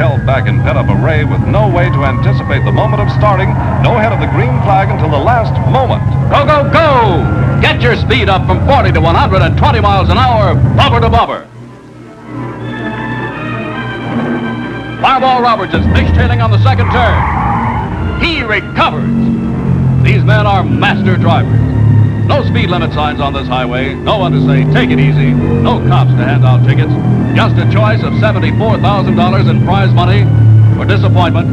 held back in pent-up array with no way to anticipate the moment of starting, no head of the green flag until the last moment. Go, go, go! Get your speed up from 40 to 120 miles an hour, bumper to bumper. Fireball Roberts is fishtailing on the second turn. He recovers. These men are master drivers. No speed limit signs on this highway. No one to say, take it easy. No cops to hand out tickets. Just a choice of $74,000 in prize money or disappointment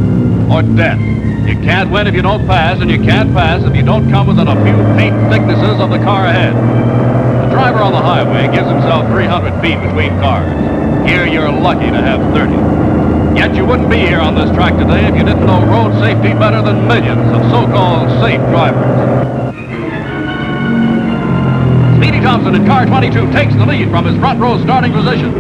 or death. You can't win if you don't pass, and you can't pass if you don't come within a few paint thicknesses of the car ahead. The driver on the highway gives himself 300 feet between cars. Here you're lucky to have 30. Yet you wouldn't be here on this track today if you didn't know road safety better than millions of so-called safe drivers. Speedy Thompson in car 22 takes the lead from his front row starting position.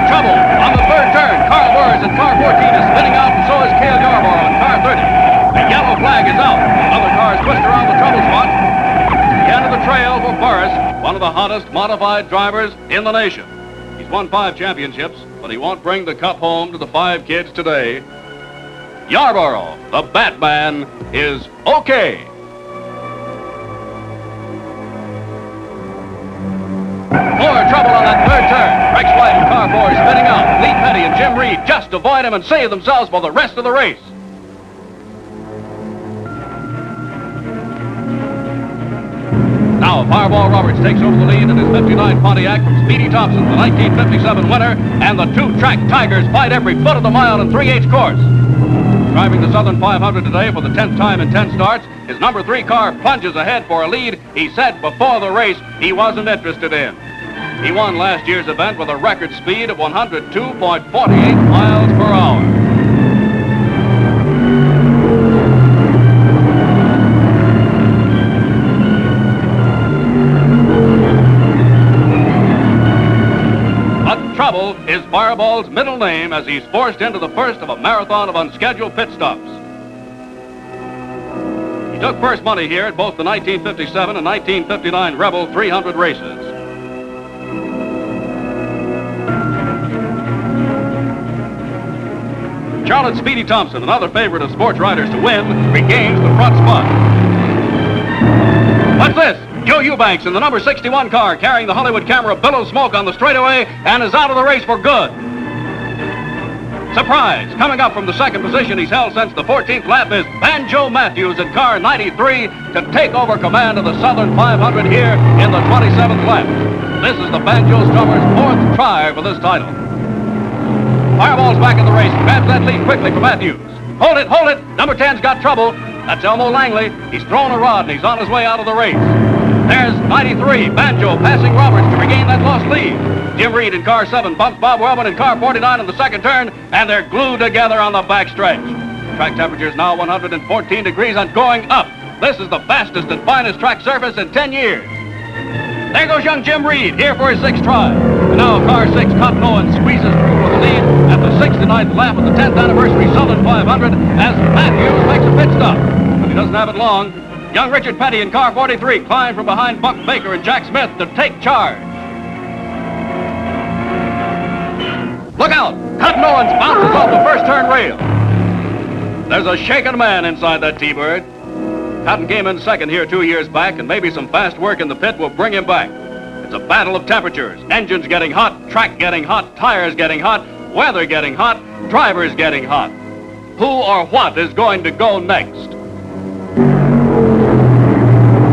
Trouble on the third turn. Carl Burrs in car 14 is spinning out, and so is Cale Yarborough in car 30. The yellow flag is out. Other cars twist around the trouble spot. The end of the trail for Burris, one of the hottest modified drivers in the nation. He's won 5 championships, but he won't bring the cup home to the 5 kids today. Yarborough, the Batman, is okay. More trouble on that third turn. Rex White and car 4 spinning out. Lee Petty and Jim Reed just avoid him and save themselves for the rest of the race. Now Fireball Roberts takes over the lead in his 59 Pontiac from Speedy Thompson, the 1957 winner, and the 2-track Tigers fight every foot of the mile in 3/8 course. Driving the Southern 500 today for the 10th time in 10 starts, his number 3 car plunges ahead for a lead he said before the race he wasn't interested in. He won last year's event with a record speed of 102.48 miles per hour. Trouble is Fireball's middle name as he's forced into the first of a marathon of unscheduled pit stops. He took first money here at both the 1957 and 1959 Rebel 300 races. Charlotte Speedy Thompson, another favorite of sports riders to win, regains the front spot. What's this? Joe Eubanks in the number 61 car carrying the Hollywood camera billows smoke on the straightaway and is out of the race for good. Surprise! Coming up from the second position he's held since the 14th lap is Banjo Matthews in car 93 to take over command of the Southern 500 here in the 27th lap. This is the Banjo Strummer's 4th try for this title. Fireball's back in the race, grabs that lead quickly for Matthews. Hold it, hold it! Number 10's got trouble. That's Elmo Langley. He's thrown a rod and he's on his way out of the race. There's 93, Banjo passing Roberts to regain that lost lead. Jim Reed in car 7 bumps Bob Wellman in car 49 in the second turn, and they're glued together on the backstretch. Track temperature is now 114 degrees and going up. This is the fastest and finest track surface in 10 years. There goes young Jim Reed, here for his 6th try. And now car 6, Cotton Owens, squeezes through for the lead at the 69th lap of the 10th anniversary Southern 500 as Matthews makes a pit stop. But he doesn't have it long. Young Richard Petty in car 43 climbed from behind Buck Baker and Jack Smith to take charge. Look out! Cotton Owens bounces off the first turn rail. There's a shaken man inside that T-Bird. Cotton came in second here 2 years back, and maybe some fast work in the pit will bring him back. It's a battle of temperatures. Engines getting hot, track getting hot, tires getting hot, weather getting hot, drivers getting hot. Who or what is going to go next?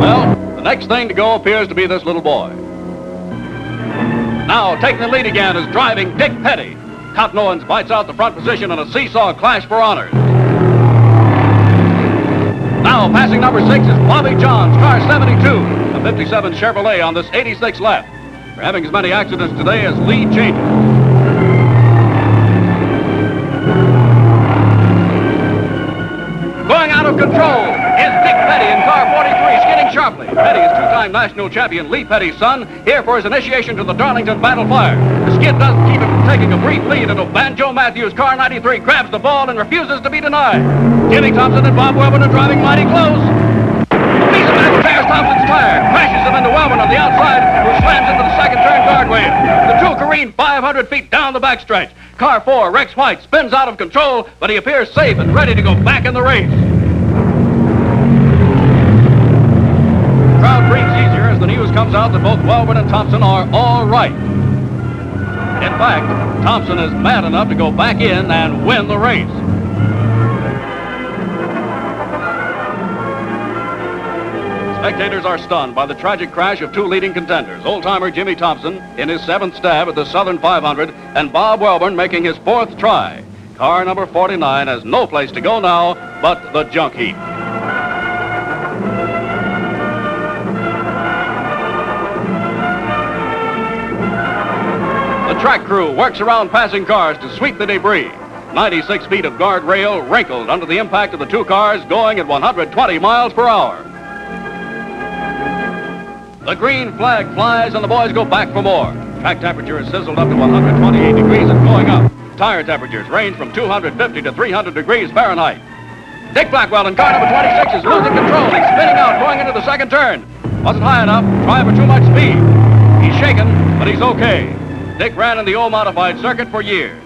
Well, the next thing to go appears to be this little boy. Now, taking the lead again is driving Dick Petty. Cotton Owens bites out the front position in a seesaw clash for honors. Now, passing number 6 is Bobby Johns, car 72, a 57 Chevrolet on this 86th lap. They're having as many accidents today as lead changes. Going out of control is Dick Petty in car 43, skidding sharply. Petty is 2-time national champion Lee Petty's son, here for his initiation to the Darlington Battle Flyer. The skid doesn't keep him from taking a brief lead until Banjo Matthews, car 93, grabs the ball and refuses to be denied. Jimmy Thompson and Bob Wellman are driving mighty close. The piece of that tears Thompson's tire, crashes him into Wellman on the outside, who slams into the second turn guardrail. The two careen 500 feet down the backstretch. Car 4, Rex White, spins out of control, but he appears safe and ready to go back in the race. Crowd breathes easier as the news comes out that both Wellman and Thompson are all right. In fact, Thompson is mad enough to go back in and win the race. Spectators are stunned by the tragic crash of two leading contenders, old-timer Jimmy Thompson in his 7th stab at the Southern 500 and Bob Wellborn making his 4th try. Car number 49 has no place to go now but the junk heap. The track crew works around passing cars to sweep the debris. 96 feet of guardrail wrinkled under the impact of the two cars going at 120 miles per hour. The green flag flies and the boys go back for more. Track temperature is sizzled up to 128 degrees and going up. Tire temperatures range from 250 to 300 degrees Fahrenheit. Dick Blackwell in car number 26 is losing control. He's spinning out going into the second turn. Wasn't high enough, trying for too much speed. He's shaken, but he's okay. Dick ran in the old modified circuit for years.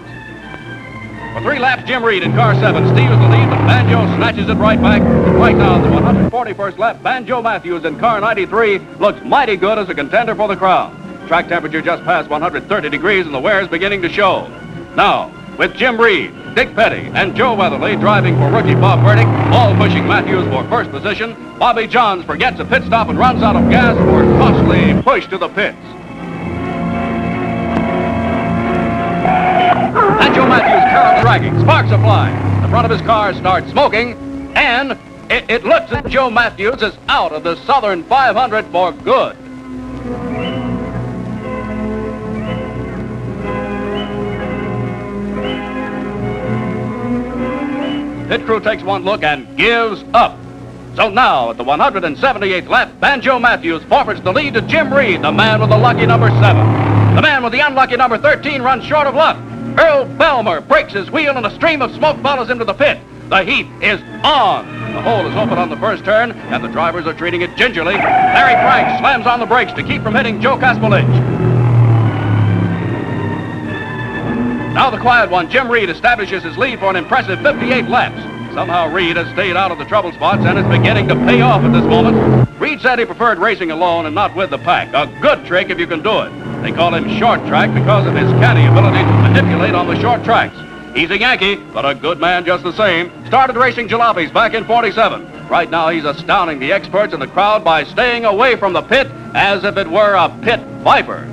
For 3 laps, Jim Reed in car 7 steals the lead, but Banjo snatches it right back. Right now, the 141st lap, Banjo Matthews in car 93 looks mighty good as a contender for the crown. Track temperature just past 130 degrees and the wear is beginning to show. Now, with Jim Reed, Dick Petty, and Joe Weatherly driving for rookie Bob Burdick, all pushing Matthews for first position, Bobby Johns forgets a pit stop and runs out of gas for a costly push to the pits. Banjo Matthews currently dragging, sparks are flying. The front of his car starts smoking, and it looks as Joe Matthews is out of the Southern 500 for good. Pit crew takes one look and gives up. So now, at the 178th lap, Banjo Matthews forfeits the lead to Jim Reed, the man with the lucky number 7. The man with the unlucky number 13 runs short of luck. Earl Belmer breaks his wheel and a stream of smoke follows him to the pit. The heat is on. The hole is open on the first turn, and the drivers are treating it gingerly. Larry Frank slams on the brakes to keep from hitting Joe Kaspelich. Now the quiet one, Jim Reed, establishes his lead for an impressive 58 laps. Somehow Reed has stayed out of the trouble spots and is beginning to pay off at this moment. Reed said he preferred racing alone and not with the pack. A good trick if you can do it. They call him short track because of his canny ability to manipulate on the short tracks. He's a Yankee, but a good man just the same. Started racing jalopies back in '47. Right now he's astounding the experts in the crowd by staying away from the pit as if it were a pit viper.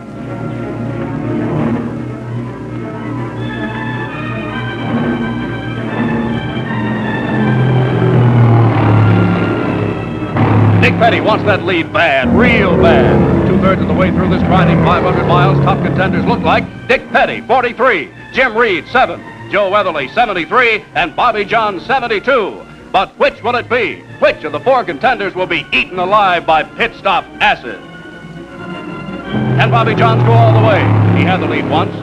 Dick Petty wants that lead bad, real bad. 2/3 of the way through this grinding 500 miles, top contenders look like Dick Petty, 43, Jim Reed, 7, Joe Weatherly, 73, and Bobby Johns, 72. But which will it be? Which of the 4 contenders will be eaten alive by pit stop acid? Can Bobby Johns go all the way? He had the lead once.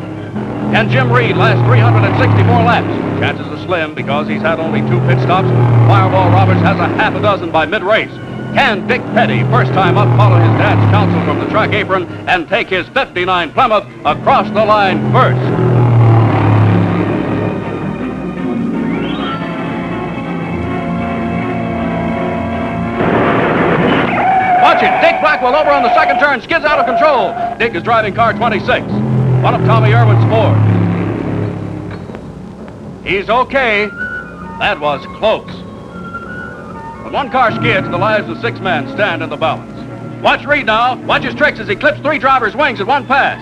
Can Jim Reed last 364 laps? Chances are slim because he's had only 2 pit stops. Fireball Roberts has a half a dozen by mid-race. Can Dick Petty, first time up, follow his dad's counsel from the track apron and take his 59 Plymouth across the line first? Watch it. Dick Blackwell over on the second turn, skids out of control. Dick is driving car 26, one of Tommy Irwin's Ford. He's okay. That was close. When one car skids, the lives of 6 men stand in the balance. Watch Reed now. Watch his tricks as he clips 3 drivers' wings at one pass.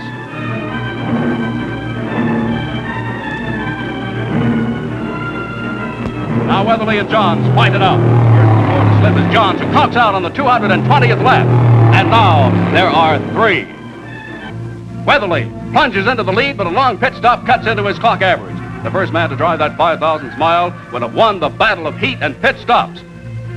Now Weatherly and Johns fight it out. Here's the Ford to slip is Johns, who conks out on the 220th lap. And now there are 3. Weatherly plunges into the lead, but a long pit stop cuts into his clock average. The first man to drive that 5,000th mile would have won the battle of heat and pit stops.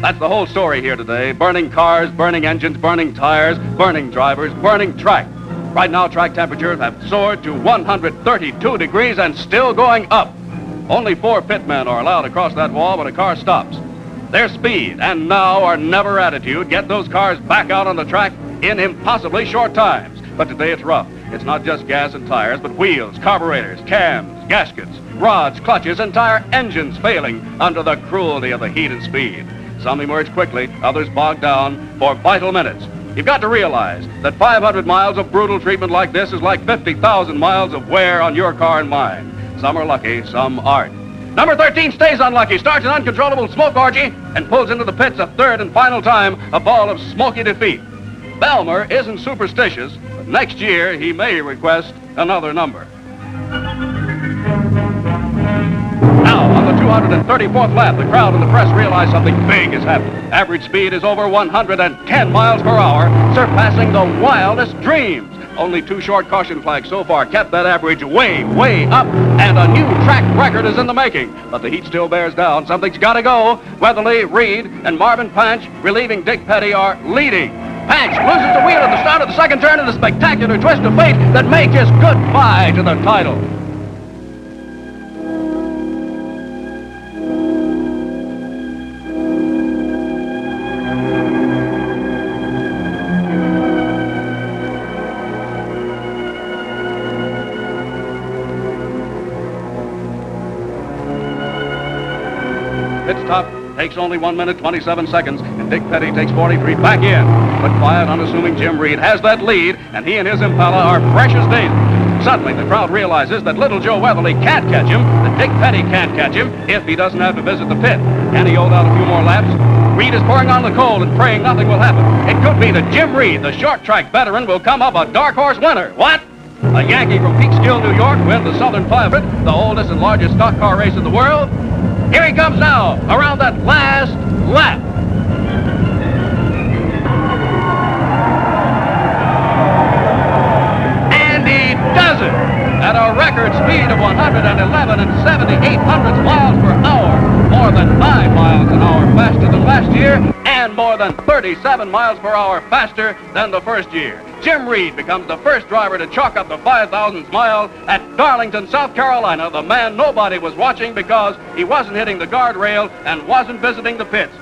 That's the whole story here today. Burning cars, burning engines, burning tires, burning drivers, burning track. Right now, track temperatures have soared to 132 degrees and still going up. Only 4 pitmen are allowed across that wall when a car stops. Their speed and now or never attitude get those cars back out on the track in impossibly short times. But today it's rough. It's not just gas and tires, but wheels, carburetors, cams, gaskets, rods, clutches, entire engines failing under the cruelty of the heat and speed. Some emerge quickly, others bog down for vital minutes. You've got to realize that 500 miles of brutal treatment like this is like 50,000 miles of wear on your car and mine. Some are lucky, some aren't. Number 13 stays unlucky, starts an uncontrollable smoke orgy, and pulls into the pits a third and final time, a ball of smoky defeat. Belmer isn't superstitious, but next year he may request another number. Now, on the 234th lap, the crowd and the press realize something big is happening. Average speed is over 110 miles per hour, surpassing the wildest dreams. Only 2 short caution flags so far kept that average way, way up, and a new track record is in the making. But the heat still bears down. Something's got to go. Weatherly, Reed, and Marvin Panch, relieving Dick Petty, are leading. Panch loses the wheel at the start of the second turn in a spectacular twist of fate that may kiss goodbye to the title. Pit stop takes only 1 minute, 27 seconds, and Dick Petty takes 43 back in. But quiet, unassuming Jim Reed has that lead, and he and his Impala are fresh as daisies. Suddenly, the crowd realizes that little Joe Weatherly can't catch him, that Dick Petty can't catch him if he doesn't have to visit the pit. Can he hold out a few more laps? Reed is pouring on the cold and praying nothing will happen. It could be that Jim Reed, the short track veteran, will come up a dark horse winner. What? A Yankee from Peekskill, New York, win the Southern 500, the oldest and largest stock car race in the world? Here he comes now, around that last lap. And he does it at a record speed of 111 and 78/100 miles per hour, more than 9 miles an hour faster than last year, and more than 37 miles per hour faster than the first year. Jim Reed becomes the first driver to chalk up the 5,000th mile at Darlington, South Carolina, the man nobody was watching because he wasn't hitting the guardrail and wasn't visiting the pits.